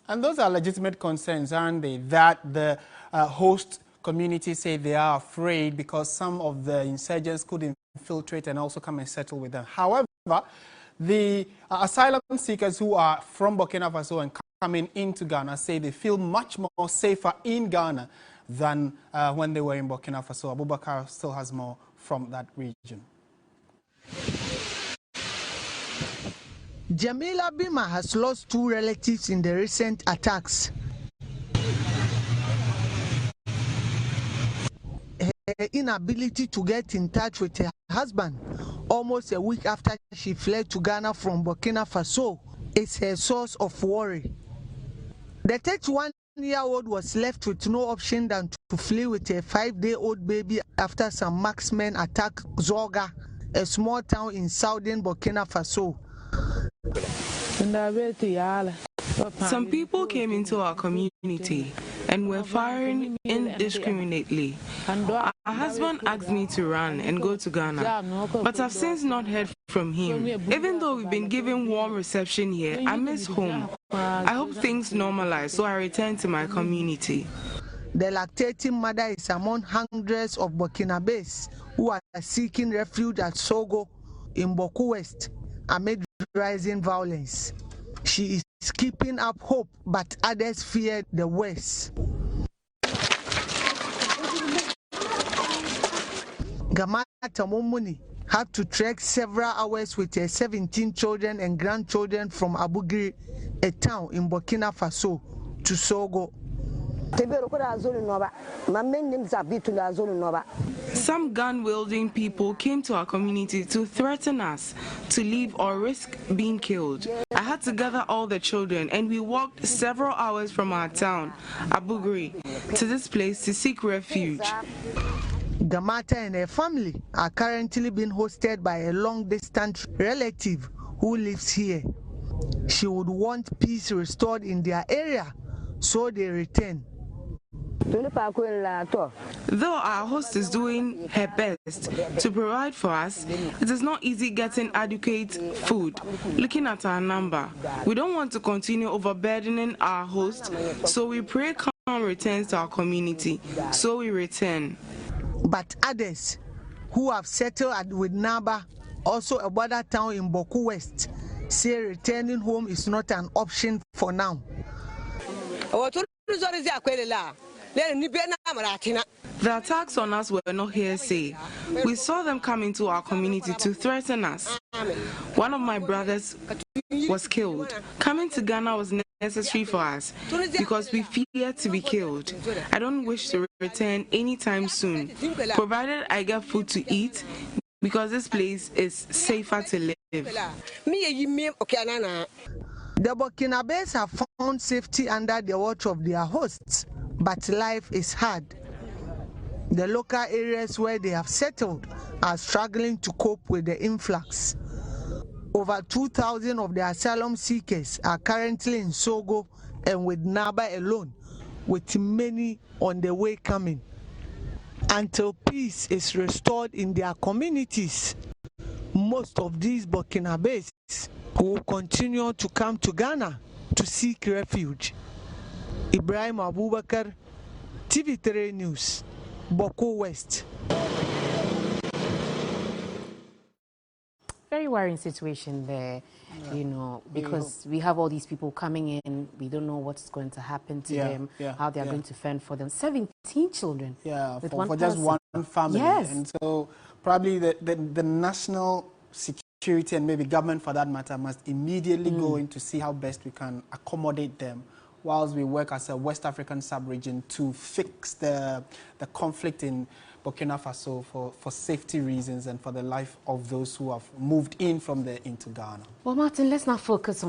And those are legitimate concerns, aren't they? That the host community say they are afraid because some of the insurgents could infiltrate and also come and settle with them. However, the asylum seekers who are from Burkina Faso and coming into Ghana say they feel much more safer in Ghana than when they were in Burkina Faso. Abubakar still has more from that region. Jamila Bima has lost 2 relatives in the recent attacks. Her inability to get in touch with her husband almost a week after she fled to Ghana from Burkina Faso is her source of worry. The 31-year-old was left with no option than to flee with a 5-day-old baby after some marksmen attacked Zoga, a small town in southern Burkina Faso. Some people came into our community and were firing indiscriminately. Our husband asked me to run and go to Ghana, but I've since not heard from him. Even though we've been given warm reception here, I miss home. I hope things normalize, so I return to my community. The lactating mother is among hundreds of Burkinabes who are seeking refuge at Sogo in Boku West amid rising violence. She is keeping up hope, but others fear the worst. Gamata Momuni had to trek several hours with her 17 children and grandchildren from Abugri, a town in Burkina Faso, to Sogo. Some gun-wielding people came to our community to threaten us to leave or risk being killed. I had to gather all the children and we walked several hours from our town, Abugri, to this place to seek refuge. Gamata and her family are currently being hosted by a long-distance relative who lives here. She would want peace restored in their area, so they return. Though our host is doing her best to provide for us, it is not easy getting adequate food. Looking at our number, we don't want to continue overburdening our host, so we pray calm returns to our community, so we return. But others who have settled with Naba, also a border town in Boku West, say returning home is not an option for now. The attacks on us were not hearsay. We saw them come into our community to threaten us. One of my brothers was killed. Coming to Ghana was necessary for us because we fear to be killed. I don't wish to return anytime soon, provided I get food to eat, because this place is safer to live. The Burkinabes have found safety under the watch of their hosts, but life is hard. The local areas where they have settled are struggling to cope with the influx. Over 2,000 of the asylum seekers are currently in Sogo and with Naba alone, with many on the way coming. Until peace is restored in their communities, most of these Burkinabes will continue to come to Ghana to seek refuge. Ibrahim Abubakar, TV3 News, Boku West. Very worrying situation there, you know, because we have all these people coming in. We don't know what's going to happen to them, how they are going to fend for them. 17 children. Yeah, with for just one family. Yes. And so probably the national security and maybe government for that matter must immediately go in to see how best we can accommodate them whilst we work as a West African sub-region to fix the conflict in Burkina Faso for safety reasons and for the life of those who have moved in from there into Ghana. Well, Martin, let's not focus on